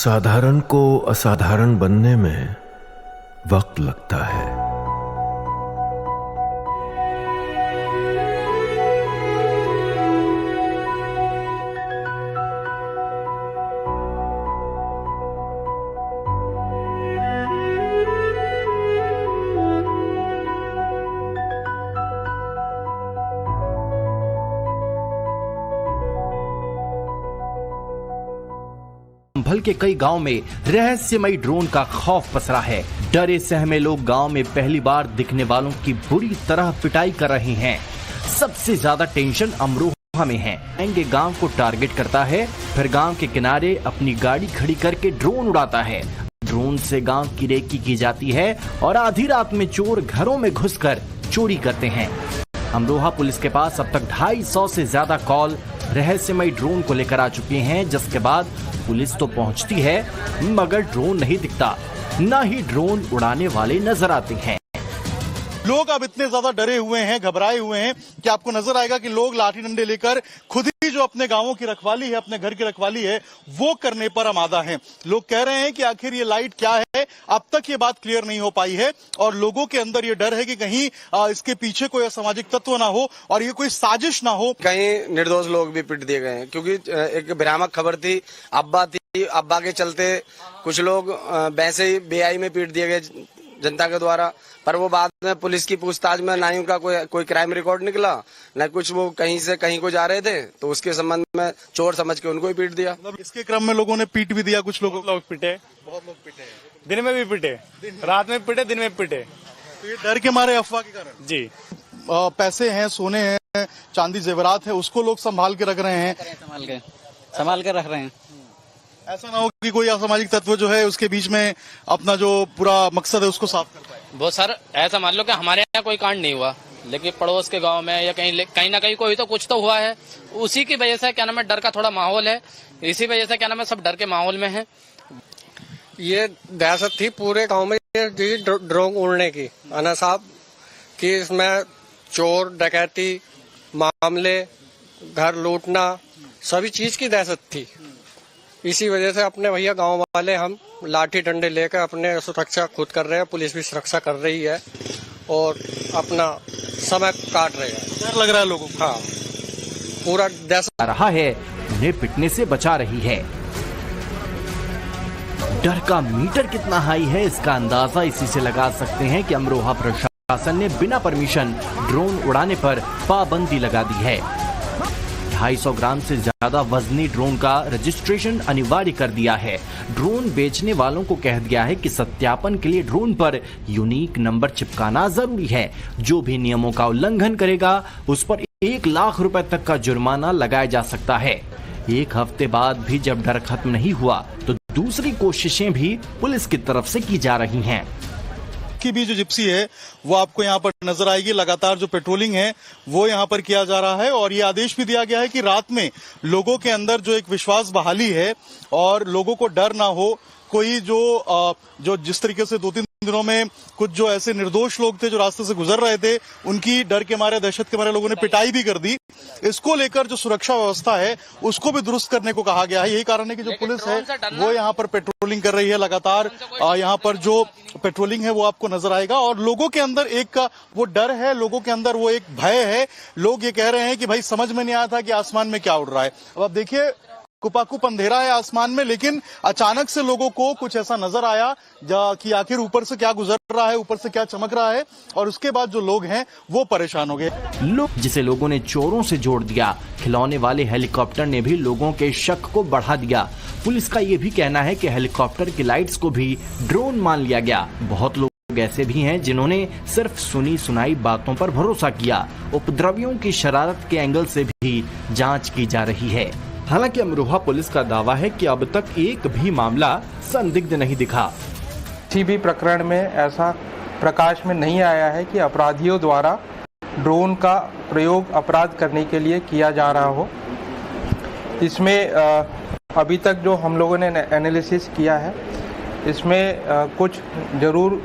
साधारण को असाधारण बनने में वक्त लगता है। संभल के कई गांव में रहस्यमयी ड्रोन का खौफ पसरा है। डरे सहमे लोग गांव में पहली बार दिखने वालों की बुरी तरह पिटाई कर रहे हैं। सबसे ज्यादा टेंशन अमरोहा में है। गैंग गांव को टारगेट करता है, फिर गांव के किनारे अपनी गाड़ी खड़ी करके ड्रोन उड़ाता है। ड्रोन से गांव की रेकी की जाती है और आधी रात में चोर घरों में घुसकर चोरी करते हैं। अमरोहा पुलिस के पास अब तक 250 से ज्यादा कॉल रहस्यमयी ड्रोन को लेकर आ चुके हैं, जिसके बाद पुलिस तो पहुंचती है मगर ड्रोन नहीं दिखता, ना ही ड्रोन उड़ाने वाले नजर आते हैं। लोग अब इतने ज्यादा डरे हुए हैं, घबराए हुए हैं कि आपको नजर आएगा कि लोग लाठी डंडे लेकर खुद ही जो अपने गांवों की रखवाली है, अपने घर की रखवाली है, वो करने पर आमादा हैं। लोग कह रहे हैं कि आखिर ये लाइट क्या है, अब तक ये बात क्लियर नहीं हो पाई है और लोगों के अंदर ये डर है कि कहीं इसके पीछे कोई असामाजिक तत्व ना हो और ये कोई साजिश ना हो। कहीं निर्दोष लोग भी पिट दिए गए हैं, क्योंकि एक भ्रामक खबर थी, अब्बा के चलते कुछ लोग वैसे ही बेआई में पीट दिए गए जनता के द्वारा। पर वो बाद में पुलिस की पूछताछ में ना ही उनका कोई क्राइम रिकॉर्ड निकला, न कुछ वो कहीं से कहीं को जा रहे थे तो उसके संबंध में चोर समझ के उनको ही पीट दिया। इसके क्रम में लोगों ने पीट भी दिया, कुछ लोग पिटे, बहुत लोग पिटे, दिन में भी पिटे, रात में पिटे, दिन में पिटे। तो ये डर के मारे, अफवाह के कारण जी। पैसे हैं, सोने हैं, चांदी जेवरात है, उसको लोग संभाल के रख रहे हैं, संभाल के रख रहे हैं। ऐसा ना हो कि कोई असामाजिक तत्व जो है उसके बीच में अपना जो पूरा मकसद है उसको साफ कर पाए। बहुत सर ऐसा मान लो कि हमारे यहाँ कोई कांड नहीं हुआ, लेकिन पड़ोस के गांव में या कहीं ना कहीं कोई तो कुछ तो हुआ है। उसी की वजह से क्या नाम है, डर का थोड़ा माहौल है, इसी वजह से क्या नाम है, सब डर के माहौल में है। ये दहशत थी पूरे गांव में ड्रोन उड़ने की, अना साहब कि इसमें चोर डकैती मामले, घर लूटना, सभी चीज की दहशत थी। इसी वजह से अपने भैया गांव वाले हम लाठी डंडे लेकर अपने सुरक्षा खुद कर रहे हैं, पुलिस भी सुरक्षा कर रही है और अपना समय काट रहे हैं। डर लग रहा है लोगों को। हाँ, पूरा दहशत रहा है, उन्हें पिटने से बचा रही है। डर का मीटर कितना हाई है, इसका अंदाजा इसी से लगा सकते हैं कि अमरोहा प्रशासन ने बिना परमिशन ड्रोन उड़ाने पर पाबंदी लगा दी है। 250 ग्राम से ज्यादा वजनी ड्रोन का रजिस्ट्रेशन अनिवार्य कर दिया है। ड्रोन बेचने वालों को कह दिया है कि सत्यापन के लिए ड्रोन पर यूनिक नंबर चिपकाना जरूरी है। जो भी नियमों का उल्लंघन करेगा उस पर 1 लाख रुपए तक का जुर्माना लगाया जा सकता है। 1 हफ्ते बाद भी जब डर खत्म नहीं हुआ तो दूसरी कोशिशें भी पुलिस की तरफ से की जा रही हैं। की भी जो जिप्सी है वो आपको यहाँ पर नजर आएगी। लगातार जो पेट्रोलिंग है वो यहाँ पर किया जा रहा है और ये आदेश भी दिया गया है कि रात में लोगों के अंदर जो एक विश्वास बहाली है और लोगों को डर ना हो। कोई जो जिस तरीके से 2-3 दिनों में कुछ जो ऐसे निर्दोष लोग थे जो रास्ते से गुजर रहे थे, उनकी डर के मारे, दहशत के मारे लोगों ने पिटाई भी कर दी। इसको लेकर जो सुरक्षा व्यवस्था है उसको भी दुरुस्त करने को कहा गया है। यही कारण है कि जो पुलिस है वो यहाँ पर पेट्रोलिंग कर रही है। लगातार यहाँ पर जो पेट्रोलिंग है वो आपको नजर आएगा और लोगों के अंदर एक वो डर है, लोगों के अंदर वो एक भय है। लोग ये कह रहे हैं कि भाई समझ में नहीं आया था कि आसमान में क्या उड़ रहा है। अब आप देखिए, कुपाकुप अंधेरा है आसमान में, लेकिन अचानक से लोगों को कुछ ऐसा नजर आया कि आखिर ऊपर से क्या गुजर रहा है, ऊपर से क्या चमक रहा है और उसके बाद जो लोग हैं वो परेशान हो गए। जिसे लोगों ने चोरों से जोड़ दिया। खिलौने वाले हेलीकॉप्टर ने भी लोगों के शक को बढ़ा दिया। पुलिस का ये भी कहना है कि हेलीकॉप्टर की लाइट्स को भी ड्रोन मान लिया गया। बहुत लोग ऐसे भी हैं जिन्होंने सिर्फ सुनी सुनाई बातों पर भरोसा किया। उपद्रवियों की शरारत के एंगल से भी जांच की जा रही है। हालांकि अमरोहा पुलिस का दावा है कि अब तक एक भी मामला संदिग्ध नहीं दिखा। किसी भी प्रकरण में ऐसा प्रकाश में नहीं आया है कि अपराधियों द्वारा ड्रोन का प्रयोग अपराध करने के लिए किया जा रहा हो। इसमें अभी तक जो हम लोगों ने एनालिसिस किया है, इसमें कुछ जरूर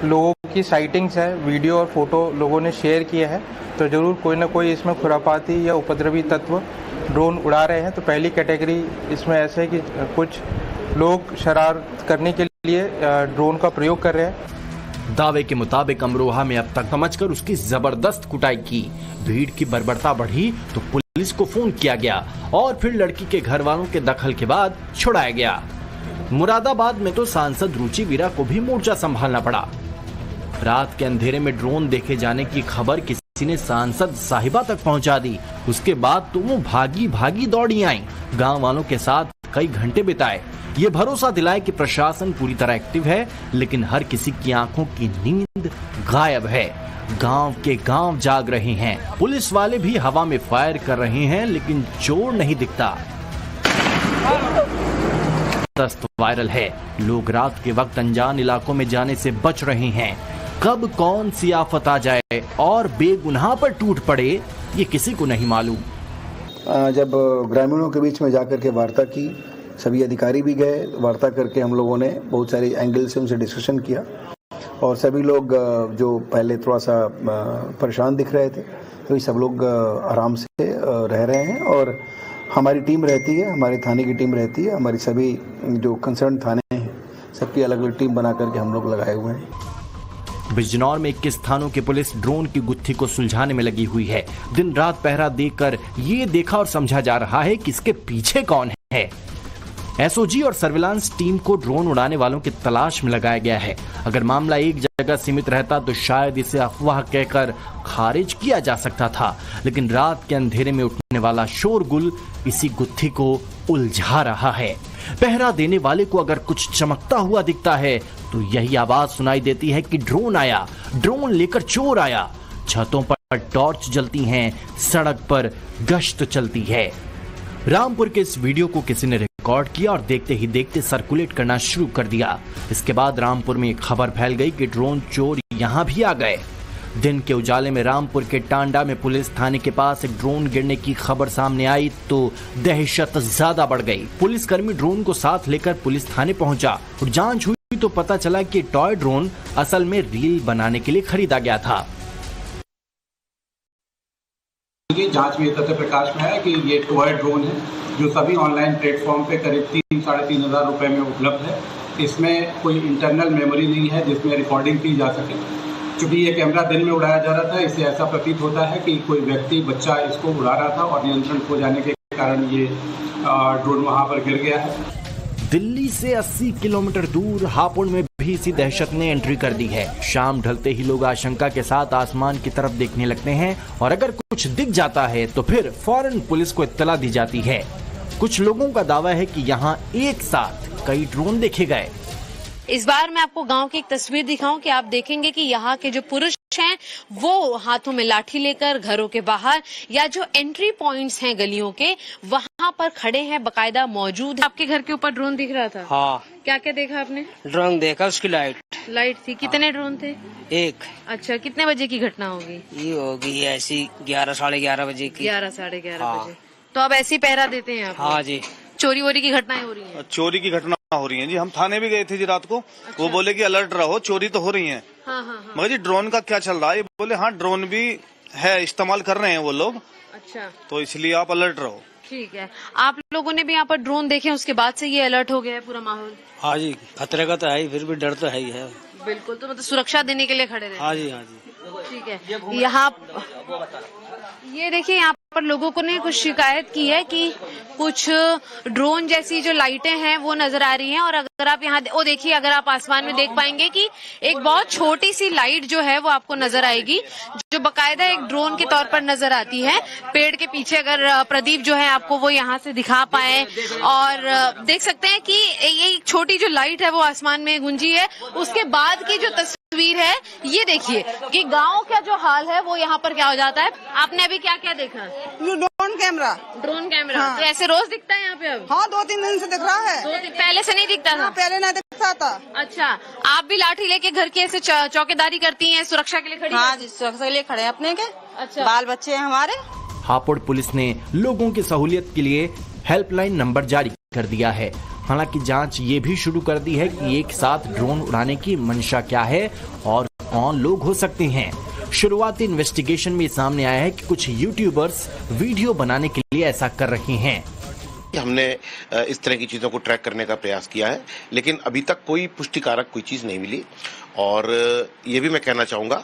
लोगों की साइटिंग्स है, वीडियो और फोटो लोगों ने शेयर किए हैं, तो जरूर कोई ना कोई इसमें खुरापाती या उपद्रवी तत्व ड्रोन उड़ा रहे हैं। तो पहली कैटेगरी इसमें ऐसे है कि कुछ लोग शरारत करने के लिए ड्रोन का प्रयोग कर रहे हैं। दावे के मुताबिक अमरोहा में अब तक समझकर उसकी जबरदस्त कुटाई की। भीड़ की बर्बरता बढ़ी तो पुलिस को फोन किया गया और फिर लड़की के घर वालों के दखल के बाद छुड़ाया गया। मुरादाबाद में तो सांसद रुचि वीरा को भी मोर्चा संभालना पड़ा। रात के अंधेरे में ड्रोन देखे जाने की खबर किसी ने सांसद साहिबा तक पहुंचा दी। उसके बाद तो वो भागी भागी दौड़ी आई, गांव वालों के साथ कई घंटे बिताए। ये भरोसा दिलाए कि प्रशासन पूरी तरह एक्टिव है, लेकिन हर किसी की आंखों की नींद गायब है। गांव के गांव जाग रहे हैं। पुलिस वाले भी हवा में फायर कर रहे हैं, लेकिन चोर नहीं दिखता। तस्वीर वायरल है। लोग रात के वक्त अनजान इलाकों में जाने से बच रहे हैं। कब कौन सी आफत आ जाए और बेगुनाह पर टूट पड़े, ये किसी को नहीं मालूम। जब ग्रामीणों के बीच में जाकर के वार्ता की, सभी अधिकारी भी गए, वार्ता करके हम लोगों ने बहुत सारे एंगल से उनसे डिस्कशन किया और सभी लोग जो पहले थोड़ा सा परेशान दिख रहे थे, तो सब लोग आराम से रह रहे हैं। और हमारी टीम रहती है, हमारे थाने की टीम रहती है, हमारी सभी जो कंसर्न थाने हैं सबकी अलग अलग टीम बना करके हम लोग लगाए हुए हैं। बिजनौर में 21 थानों की पुलिस ड्रोन की गुत्थी को सुलझाने में लगी हुई है। दिन रात पहरा देकर ये देखा और समझा जा रहा है कि इसके पीछे कौन है। एसओजी और सर्विलांस टीम को ड्रोन उड़ाने वालों की तलाश में लगाया गया है। अगर मामला एक जगह सीमित रहता तो शायद इसे अफवाह कहकर खारिज किया जा सकता था, लेकिन रात के अंधेरे में उठने वाला शोरगुल इसी गुत्थी को उलझा रहा है। पहरा देने वाले को अगर कुछ चमकता हुआ दिखता है तो यही आवाज सुनाई देती है कि ड्रोन आया, ड्रोन लेकर चोर आया। छतों पर टॉर्च जलती हैं, सड़क पर गश्त चलती है। रामपुर के इस वीडियो को किसी ने रिकॉर्ड किया और देखते ही देखते सर्कुलेट करना शुरू कर दिया। इसके बाद रामपुर में एक खबर फैल गई कि ड्रोन चोर यहां भी आ गए। दिन के उजाले में रामपुर के टांडा में पुलिस थाने के पास एक ड्रोन गिरने की खबर सामने आई तो दहशत ज्यादा बढ़ गई। पुलिसकर्मी ड्रोन को साथ लेकर पुलिस थाने पहुंचा और जांच हुई तो पता चला कि टॉय ड्रोन असल में रील बनाने के लिए खरीदा गया था। जांच में ये तथ्य प्रकाश में आया कि ये टॉय ड्रोन है जो सभी ऑनलाइन प्लेटफॉर्म पे करीब 3-3.5 हज़ार रुपए में उपलब्ध है। इसमें कोई इंटरनल मेमोरी नहीं है जिसमें रिकॉर्डिंग की जा सके। चूँकि ये कैमरा दिन में उड़ाया जा रहा था, इससे ऐसा प्रतीत होता है कि कोई व्यक्ति बच्चा इसको उड़ा रहा था और नियंत्रण खो जाने के कारण ये ड्रोन वहाँ पर गिर गया है। दिल्ली से 80 किलोमीटर दूर हापुड़ में भी इसी दहशत ने एंट्री कर दी है। शाम ढलते ही लोग आशंका के साथ आसमान की तरफ देखने लगते हैं और अगर कुछ दिख जाता है तो फिर फौरन पुलिस को इत्तला दी जाती है। कुछ लोगों का दावा है कि यहाँ एक साथ कई ड्रोन देखे गए। इस बार मैं आपको गांव की एक तस्वीर दिखाऊं कि आप देखेंगे कि यहाँ के जो पुरुष हैं वो हाथों में लाठी लेकर घरों के बाहर या जो एंट्री पॉइंट्स हैं गलियों के वहाँ पर खड़े हैं, बकायदा मौजूद है। आपके घर के ऊपर ड्रोन दिख रहा था? हाँ। क्या क्या देखा आपने? ड्रोन देखा, उसकी लाइट थी। कितने ड्रोन थे? एक। अच्छा, कितने बजे की घटना होगी? ये होगी ऐसी 11-11:30 बजे की। 11-11:30 बजे। तो अब ऐसी पहरा देते हैं आप? हाँ जी। चोरी वोरी की घटनाएं हो रही हैं? चोरी की घटना हो रही है जी। हम थाने भी गए थे जी रात को। अच्छा। वो बोले कि अलर्ट रहो, चोरी तो हो रही है। हाँ। मगर जी ड्रोन का क्या चल रहा है? बोले हाँ ड्रोन भी है, इस्तेमाल कर रहे हैं वो लोग। अच्छा, तो इसलिए आप अलर्ट रहो। ठीक है। आप लोगों ने भी यहाँ पर ड्रोन देखे, उसके बाद से ये अलर्ट हो गया है पूरा माहौल? हाँ जी, खतरे का तो है ही, फिर भी डर तो है ही है। बिल्कुल, तो मतलब सुरक्षा देने के लिए खड़े रहे? हाँ जी। ठीक है। यहाँ ये देखिए, यहाँ पर लोगों को ने कुछ शिकायत की है कि कुछ ड्रोन जैसी जो लाइटें हैं वो नजर आ रही हैं और अगर आप यहाँ वो देखिए, अगर आप आसमान में देख पाएंगे कि एक बहुत छोटी सी लाइट जो है वो आपको नजर आएगी जो बकायदा एक ड्रोन के तौर पर नजर आती है। पेड़ के पीछे अगर प्रदीप जो है आपको वो यहाँ से दिखा पाए और देख सकते हैं कि ये एक छोटी जो लाइट है वो आसमान में गुंजी है। उसके बाद की जो तस्वीर है ये देखिए कि गांव का जो हाल है वो यहाँ पर क्या हो जाता है। आपने अभी क्या क्या देखा? Drone camera. हाँ। तो ऐसे रोज दिखता है यहाँ पे अब? हाँ, 2-3 दिन से दिख रहा है। पहले से नहीं दिखता था? पहले नहीं दिखता था। अच्छा, आप भी लाठी लेके घर की ऐसे चौकीदारी करती हैं, सुरक्षा के लिए खड़ी? हाँ जी, सुरक्षा के लिए खड़े हैं अपने के। अच्छा, बाल बच्चे हैं हमारे। हापुड़ पुलिस ने लोगों की सहूलियत के लिए हेल्पलाइन नंबर जारी कर दिया है। हालांकि जांच ये भी शुरू कर दी है कि एक साथ ड्रोन उड़ाने की मंशा क्या है और कौन लोग हो सकते हैं। शुरुआती इन्वेस्टिगेशन में सामने आया है कि कुछ यूट्यूबर्स वीडियो बनाने के लिए ऐसा कर रहे हैं। हमने इस तरह की चीज़ों को ट्रैक करने का प्रयास किया है, लेकिन अभी तक कोई पुष्टिकारक कोई चीज़ नहीं मिली। और ये भी मैं कहना चाहूँगा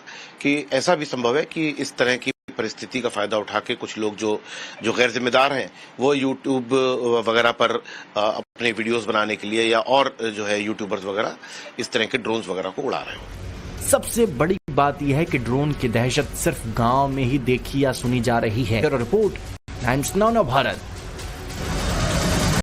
कि ऐसा भी संभव है कि इस तरह की परिस्थिति का फायदा उठा के कुछ लोग जो गैर जिम्मेदार हैं वो यूट्यूब वगैरह पर अपने वीडियोस बनाने के लिए या और जो है यूट्यूबर्स वगैरह इस तरह के ड्रोन्स वगैरह को उड़ा रहे हो। सबसे बड़ी बात यह है कि ड्रोन की दहशत सिर्फ गांव में ही देखी या सुनी जा रही है। Report times now Bharat.